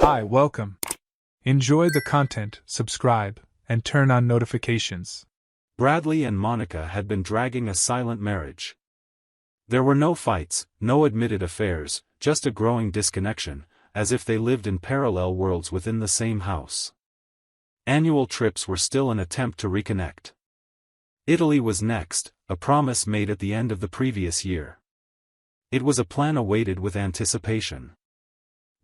Hi, welcome. Enjoy the content, subscribe, and turn on notifications. Bradley and Monica had been dragging a silent marriage. There were no fights, no admitted affairs, just a growing disconnection, as if they lived in parallel worlds within the same house. Annual trips were still an attempt to reconnect. Italy was next, a promise made at the end of the previous year. It was a plan awaited with anticipation.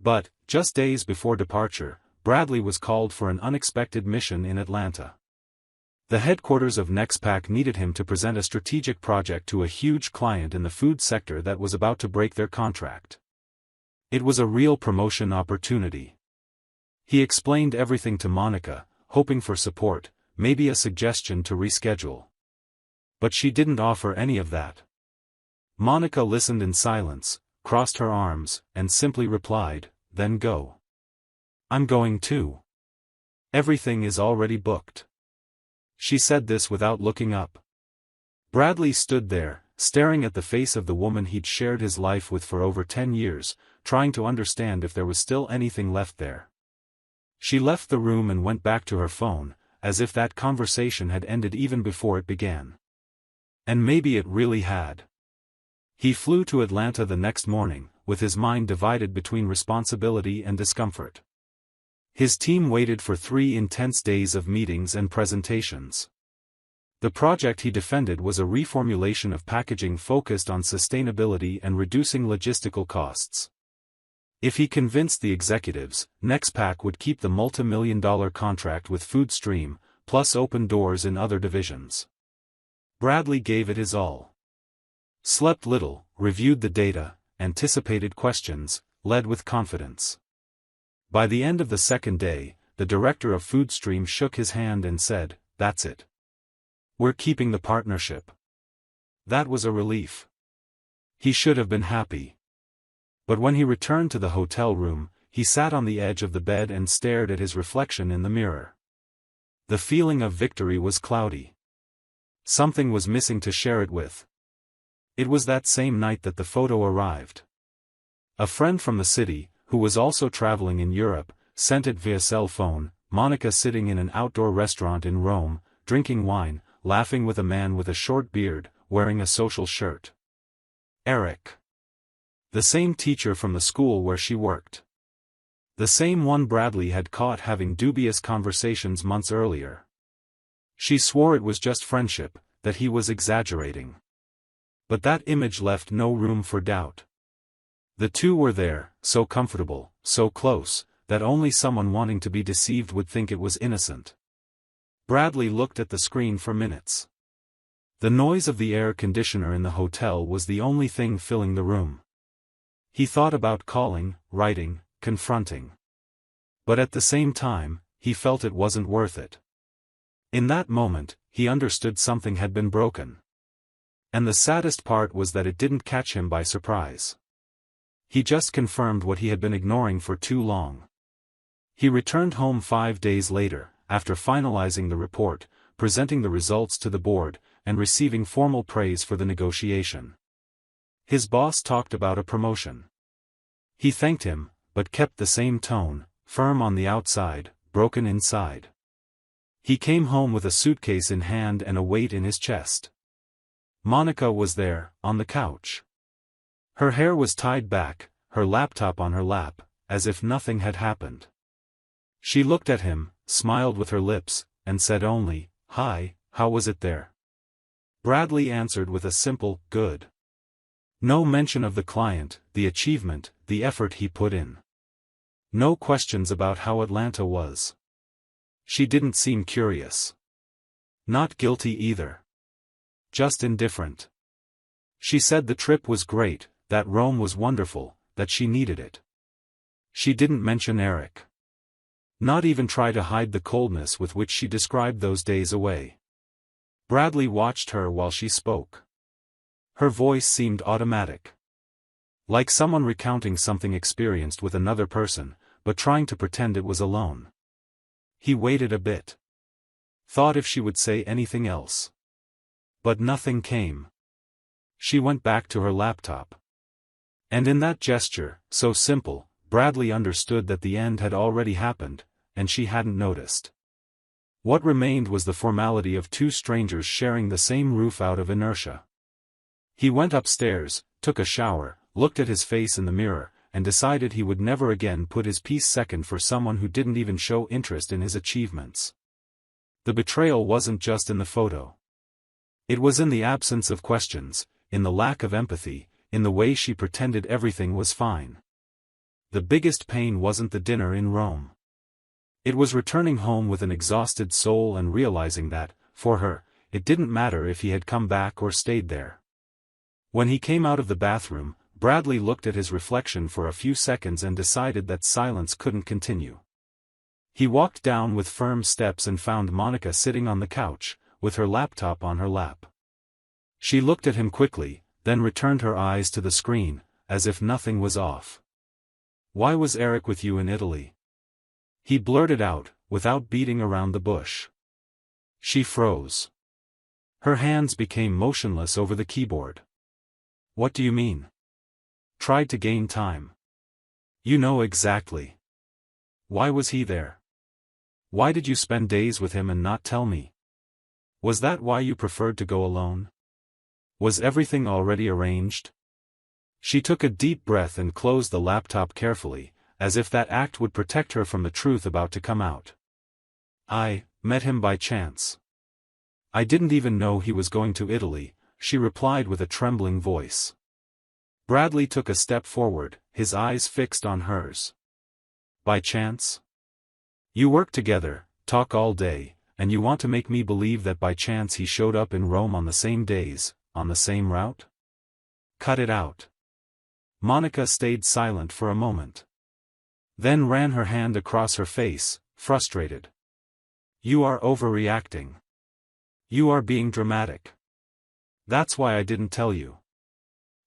But, just days before departure, Bradley was called for an unexpected mission in Atlanta. The headquarters of Nextpack needed him to present a strategic project to a huge client in the food sector that was about to break their contract. It was a real promotion opportunity. He explained everything to Monica, hoping for support, maybe a suggestion to reschedule. But she didn't offer any of that. Monica listened in silence, crossed her arms, and simply replied, "Then go." "I'm going too. Everything is already booked." She said this without looking up. Bradley stood there, staring at the face of the woman he'd shared his life with for over 10 years, trying to understand if there was still anything left there. She left the room and went back to her phone, as if that conversation had ended even before it began. And maybe it really had. He flew to Atlanta the next morning, with his mind divided between responsibility and discomfort. His team waited for 3 intense days of meetings and presentations. The project he defended was a reformulation of packaging focused on sustainability and reducing logistical costs. If he convinced the executives, Nextpack would keep the multi-million-dollar contract with Foodstream, plus open doors in other divisions. Bradley gave it his all. Slept little, reviewed the data, anticipated questions, led with confidence. By the end of the second day, the director of Foodstream shook his hand and said, "That's it. We're keeping the partnership." That was a relief. He should have been happy. But when he returned to the hotel room, he sat on the edge of the bed and stared at his reflection in the mirror. The feeling of victory was cloudy. Something was missing to share it with. It was that same night that the photo arrived. A friend from the city, who was also traveling in Europe, sent it via cell phone. Monica sitting in an outdoor restaurant in Rome, drinking wine, laughing with a man with a short beard, wearing a social shirt. Eric. The same teacher from the school where she worked. The same one Bradley had caught having dubious conversations months earlier. She swore it was just friendship, that he was exaggerating. But that image left no room for doubt. The two were there, so comfortable, so close, that only someone wanting to be deceived would think it was innocent. Bradley looked at the screen for minutes. The noise of the air conditioner in the hotel was the only thing filling the room. He thought about calling, writing, confronting. But at the same time, he felt it wasn't worth it. In that moment, he understood something had been broken. And the saddest part was that it didn't catch him by surprise. He just confirmed what he had been ignoring for too long. He returned home 5 days later, after finalizing the report, presenting the results to the board, and receiving formal praise for the negotiation. His boss talked about a promotion. He thanked him, but kept the same tone, firm on the outside, broken inside. He came home with a suitcase in hand and a weight in his chest. Monica was there, on the couch. Her hair was tied back, her laptop on her lap, as if nothing had happened. She looked at him, smiled with her lips, and said only, "Hi, how was it there?" Bradley answered with a simple, "Good." No mention of the client, the achievement, the effort he put in. No questions about how Atlanta was. She didn't seem curious. Not guilty either. Just indifferent. She said the trip was great, that Rome was wonderful, that she needed it. She didn't mention Eric. Not even try to hide the coldness with which she described those days away. Bradley watched her while she spoke. Her voice seemed automatic. Like someone recounting something experienced with another person, but trying to pretend it was alone. He waited a bit. Thought if she would say anything else. But nothing came. She went back to her laptop. And in that gesture, so simple, Bradley understood that the end had already happened, and she hadn't noticed. What remained was the formality of two strangers sharing the same roof out of inertia. He went upstairs, took a shower, looked at his face in the mirror, and decided he would never again put his peace second for someone who didn't even show interest in his achievements. The betrayal wasn't just in the photo. It was in the absence of questions, in the lack of empathy, in the way she pretended everything was fine. The biggest pain wasn't the dinner in Rome. It was returning home with an exhausted soul and realizing that, for her, it didn't matter if he had come back or stayed there. When he came out of the bathroom, Bradley looked at his reflection for a few seconds and decided that silence couldn't continue. He walked down with firm steps and found Monica sitting on the couch, with her laptop on her lap. She looked at him quickly, then returned her eyes to the screen, as if nothing was off. "Why was Eric with you in Italy?" He blurted out, without beating around the bush. She froze. Her hands became motionless over the keyboard. "What do you mean?" "Tried to gain time." "You know exactly." "Why was he there? Why did you spend days with him and not tell me? Was that why you preferred to go alone? Was everything already arranged?" She took a deep breath and closed the laptop carefully, as if that act would protect her from the truth about to come out. "I met him by chance. I didn't even know he was going to Italy," she replied with a trembling voice. Bradley took a step forward, his eyes fixed on hers. "By chance? You work together, talk all day, and you want to make me believe that by chance he showed up in Rome on the same days, on the same route? Cut it out." Monica stayed silent for a moment. Then ran her hand across her face, frustrated. "You are overreacting. You are being dramatic. That's why I didn't tell you.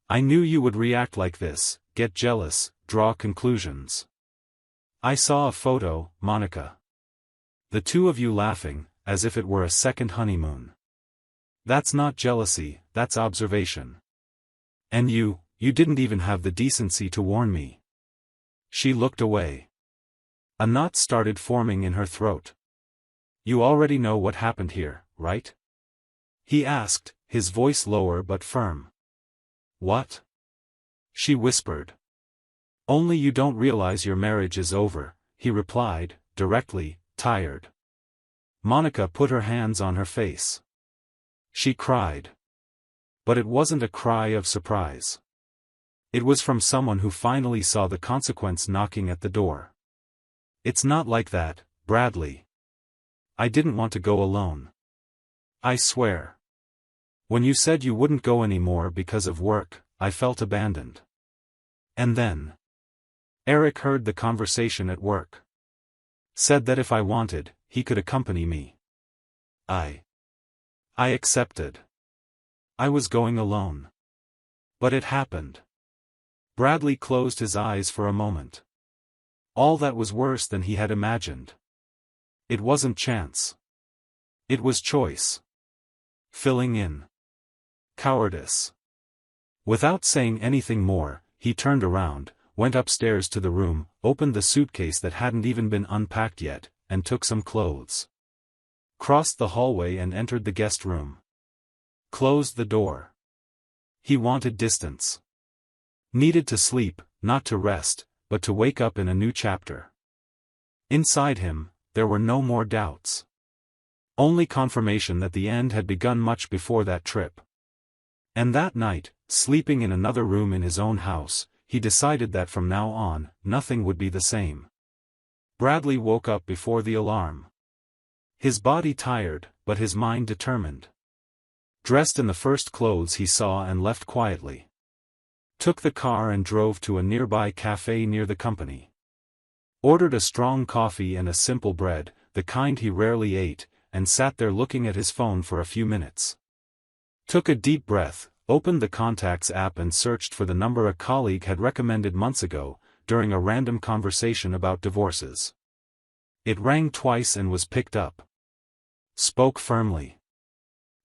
I knew you would react like this, get jealous, draw conclusions. I saw a photo, Monica. The two of you laughing, as if it were a second honeymoon. That's not jealousy, that's observation. And you didn't even have the decency to warn me." She looked away. A knot started forming in her throat. "You already know what happened here, right?" he asked, his voice lower but firm. "What?" she whispered. "Only you don't realize your marriage is over," he replied, directly, tired. Monica put her hands on her face. She cried. But it wasn't a cry of surprise. It was from someone who finally saw the consequence knocking at the door. "It's not like that, Bradley. I didn't want to go alone. I swear. When you said you wouldn't go anymore because of work, I felt abandoned. And then Eric heard the conversation at work. Said that if I wanted, he could accompany me. I accepted. I was going alone. But it happened." Bradley closed his eyes for a moment. All that was worse than he had imagined. It wasn't chance. It was choice. Filling in. Cowardice. Without saying anything more, he turned around, went upstairs to the room, opened the suitcase that hadn't even been unpacked yet, and took some clothes. Crossed the hallway and entered the guest room. Closed the door. He wanted distance. Needed to sleep, not to rest, but to wake up in a new chapter. Inside him, there were no more doubts. Only confirmation that the end had begun much before that trip. And that night, sleeping in another room in his own house, he decided that from now on, nothing would be the same. Bradley woke up before the alarm. His body tired, but his mind determined. Dressed in the first clothes he saw and left quietly. Took the car and drove to a nearby cafe near the company. Ordered a strong coffee and a simple bread, the kind he rarely ate, and sat there looking at his phone for a few minutes. Took a deep breath, opened the Contacts app and searched for the number a colleague had recommended months ago, during a random conversation about divorces. It rang twice and was picked up. Spoke firmly.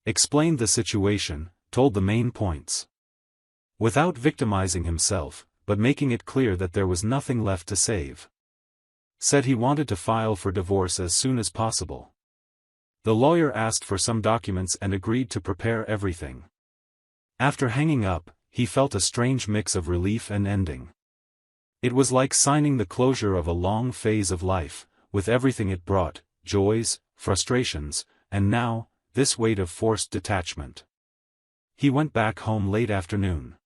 Explained the situation, told the main points. Without victimizing himself, but making it clear that there was nothing left to save. Said he wanted to file for divorce as soon as possible. The lawyer asked for some documents and agreed to prepare everything. After hanging up, he felt a strange mix of relief and ending. It was like signing the closure of a long phase of life, with everything it brought, joys, frustrations, and now, this weight of forced detachment. He went back home late afternoon.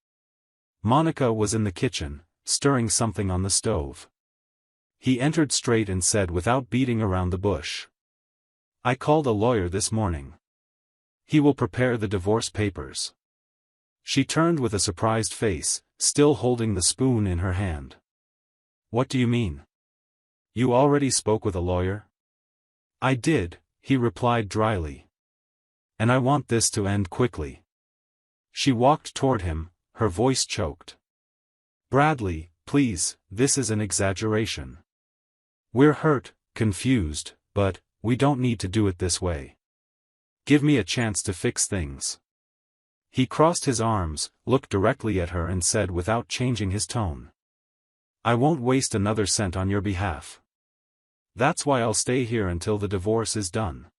Monica was in the kitchen, stirring something on the stove. He entered straight and said without beating around the bush. "I called a lawyer this morning. He will prepare the divorce papers." She turned with a surprised face, still holding the spoon in her hand. "What do you mean? You already spoke with a lawyer?" "I did," he replied dryly. "And I want this to end quickly." She walked toward him, her voice choked. "Bradley, please, this is an exaggeration. We're hurt, confused, but we don't need to do it this way. Give me a chance to fix things." He crossed his arms, looked directly at her and said without changing his tone. "I won't waste another cent on your behalf. That's why I'll stay here until the divorce is done.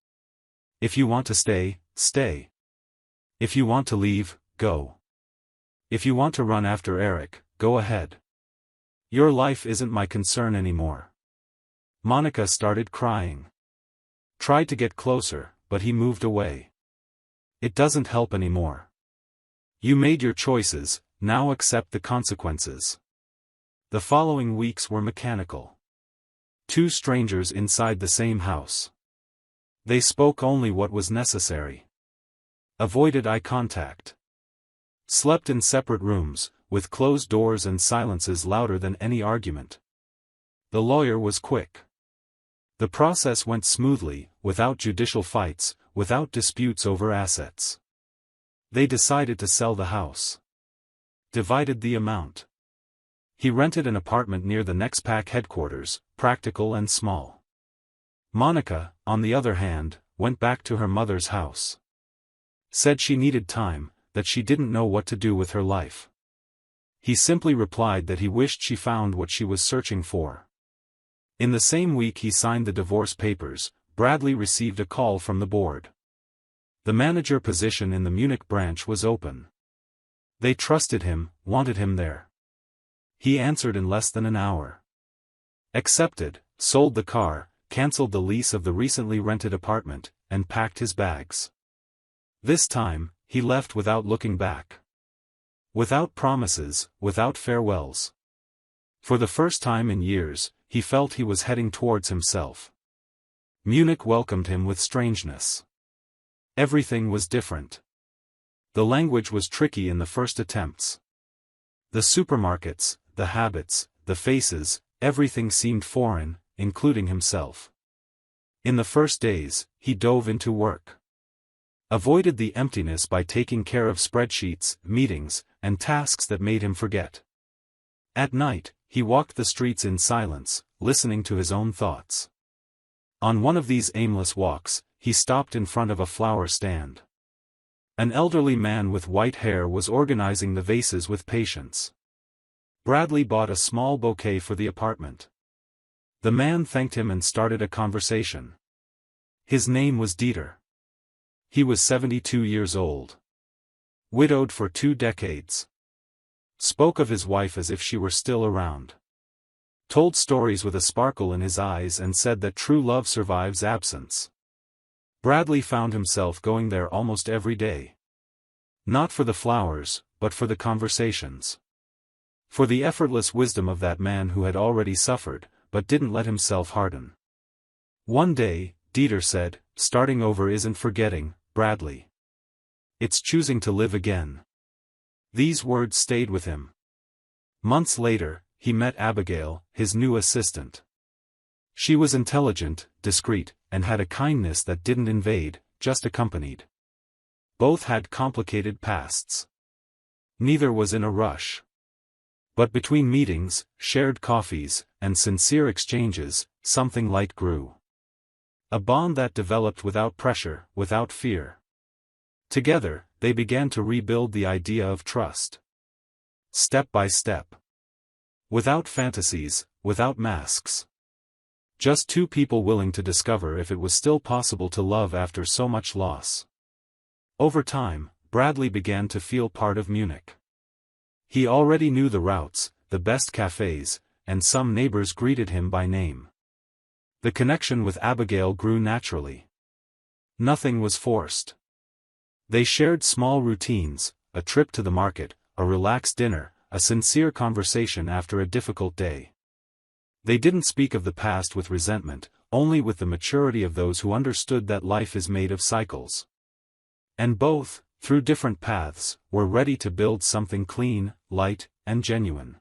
If you want to stay, stay. If you want to leave, go. If you want to run after Eric, go ahead. Your life isn't my concern anymore." Monica started crying. Tried to get closer, but he moved away. "It doesn't help anymore. You made your choices, now accept the consequences." The following weeks were mechanical. Two strangers inside the same house. They spoke only what was necessary. Avoided eye contact. Slept in separate rooms, with closed doors and silences louder than any argument. The lawyer was quick. The process went smoothly, without judicial fights, without disputes over assets. They decided to sell the house. Divided the amount. He rented an apartment near the NextPack headquarters, practical and small. Monica, on the other hand, went back to her mother's house. Said she needed time, that she didn't know what to do with her life. He simply replied that he wished she found what she was searching for. In the same week he signed the divorce papers, Bradley received a call from the board. The manager position in the Munich branch was open. They trusted him, wanted him there. He answered in less than an hour. Accepted, sold the car, cancelled the lease of the recently rented apartment, and packed his bags. This time, he left without looking back. Without promises, without farewells. For the first time in years, he felt he was heading towards himself. Munich welcomed him with strangeness. Everything was different. The language was tricky in the first attempts. The supermarkets, the habits, the faces, everything seemed foreign, including himself. In the first days, he dove into work. Avoided the emptiness by taking care of spreadsheets, meetings, and tasks that made him forget. At night, he walked the streets in silence, listening to his own thoughts. On one of these aimless walks, he stopped in front of a flower stand. An elderly man with white hair was organizing the vases with patience. Bradley bought a small bouquet for the apartment. The man thanked him and started a conversation. His name was Dieter. He was 72 years old. Widowed for 2 decades. Spoke of his wife as if she were still around. Told stories with a sparkle in his eyes and said that true love survives absence. Bradley found himself going there almost every day. Not for the flowers, but for the conversations. For the effortless wisdom of that man who had already suffered, but didn't let himself harden. One day, Dieter said, "Starting over isn't forgetting, Bradley. It's choosing to live again." These words stayed with him. Months later, he met Abigail, his new assistant. She was intelligent, discreet, and had a kindness that didn't invade, just accompanied. Both had complicated pasts. Neither was in a rush. But between meetings, shared coffees, and sincere exchanges, something light grew. A bond that developed without pressure, without fear. Together, they began to rebuild the idea of trust. Step by step. Without fantasies, without masks. Just two people willing to discover if it was still possible to love after so much loss. Over time, Bradley began to feel part of Munich. He already knew the routes, the best cafes, and some neighbors greeted him by name. The connection with Abigail grew naturally. Nothing was forced. They shared small routines, a trip to the market, a relaxed dinner, a sincere conversation after a difficult day. They didn't speak of the past with resentment, only with the maturity of those who understood that life is made of cycles. And both, through different paths, were ready to build something clean, light, and genuine.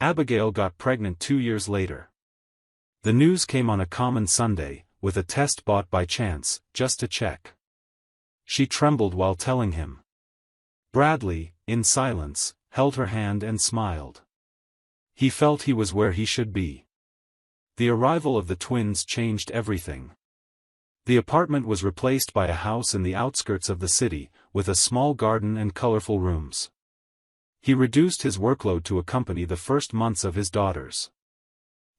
Abigail got pregnant 2 years later. The news came on a common Sunday, with a test bought by chance, just to check. She trembled while telling him. Bradley, in silence, held her hand and smiled. He felt he was where he should be. The arrival of the twins changed everything. The apartment was replaced by a house in the outskirts of the city, with a small garden and colorful rooms. He reduced his workload to accompany the first months of his daughters.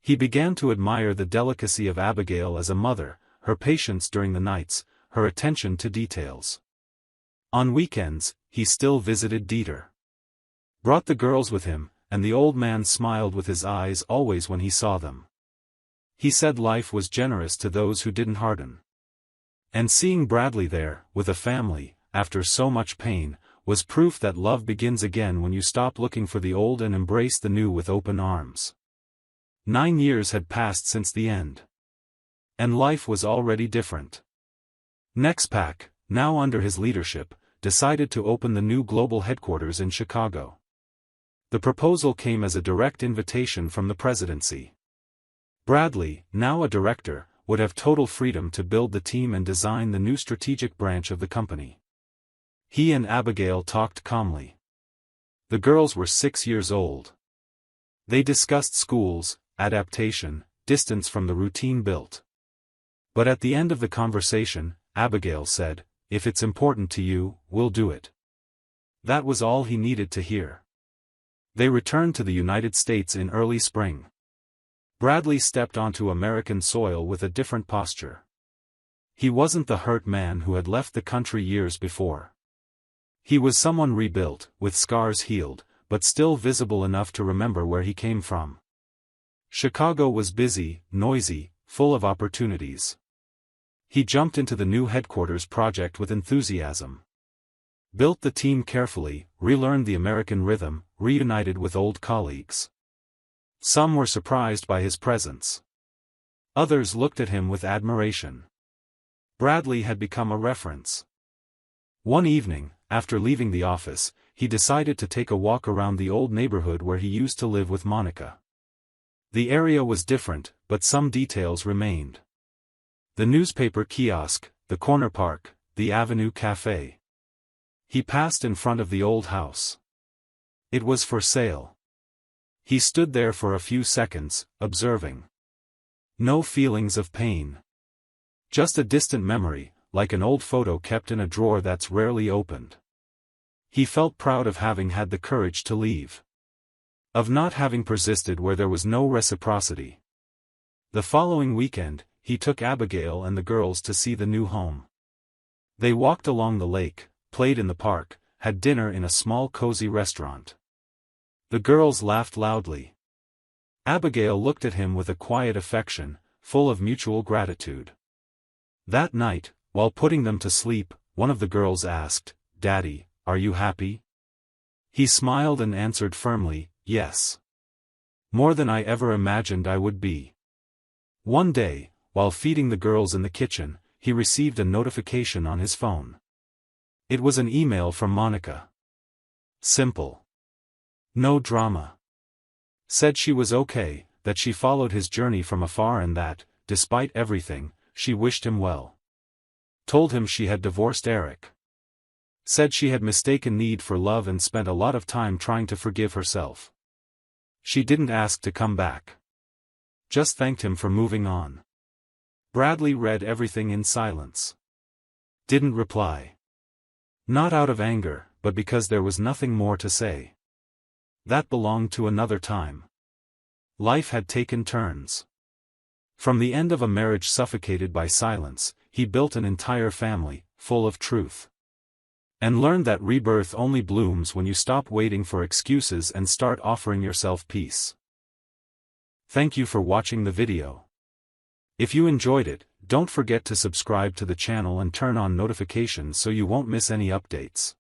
He began to admire the delicacy of Abigail as a mother, her patience during the nights, her attention to details. On weekends, he still visited Dieter. Brought the girls with him, and the old man smiled with his eyes always when he saw them. He said life was generous to those who didn't harden. And seeing Bradley there, with a family, after so much pain, was proof that love begins again when you stop looking for the old and embrace the new with open arms. 9 years had passed since the end. And life was already different. Nexpac, now under his leadership, decided to open the new global headquarters in Chicago. The proposal came as a direct invitation from the presidency. Bradley, now a director, would have total freedom to build the team and design the new strategic branch of the company. He and Abigail talked calmly. The girls were 6 years old. They discussed schools, adaptation, distance from the routine built. But at the end of the conversation, Abigail said, "If it's important to you, we'll do it." That was all he needed to hear. They returned to the United States in early spring. Bradley stepped onto American soil with a different posture. He wasn't the hurt man who had left the country years before. He was someone rebuilt, with scars healed, but still visible enough to remember where he came from. Chicago was busy, noisy, full of opportunities. He jumped into the new headquarters project with enthusiasm. Built the team carefully, relearned the American rhythm, reunited with old colleagues. Some were surprised by his presence. Others looked at him with admiration. Bradley had become a reference. One evening, after leaving the office, he decided to take a walk around the old neighborhood where he used to live with Monica. The area was different, but some details remained. The newspaper kiosk, the corner park, the Avenue Café. He passed in front of the old house. It was for sale. He stood there for a few seconds, observing. No feelings of pain. Just a distant memory, like an old photo kept in a drawer that's rarely opened. He felt proud of having had the courage to leave. Of not having persisted where there was no reciprocity. The following weekend, he took Abigail and the girls to see the new home. They walked along the lake, played in the park, had dinner in a small cozy restaurant. The girls laughed loudly. Abigail looked at him with a quiet affection, full of mutual gratitude. That night, while putting them to sleep, one of the girls asked, "Daddy, are you happy?" He smiled and answered firmly, "Yes. More than I ever imagined I would be." One day, while feeding the girls in the kitchen, he received a notification on his phone. It was an email from Monica. Simple. No drama. Said she was okay, that she followed his journey from afar and that, despite everything, she wished him well. Told him she had divorced Eric. Said she had mistaken need for love and spent a lot of time trying to forgive herself. She didn't ask to come back. Just thanked him for moving on. Bradley read everything in silence. Didn't reply. Not out of anger, but because there was nothing more to say. That belonged to another time. Life had taken turns. From the end of a marriage suffocated by silence, he built an entire family, full of truth. And learned that rebirth only blooms when you stop waiting for excuses and start offering yourself peace. Thank you for watching the video. If you enjoyed it, don't forget to subscribe to the channel and turn on notifications so you won't miss any updates.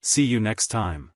See you next time.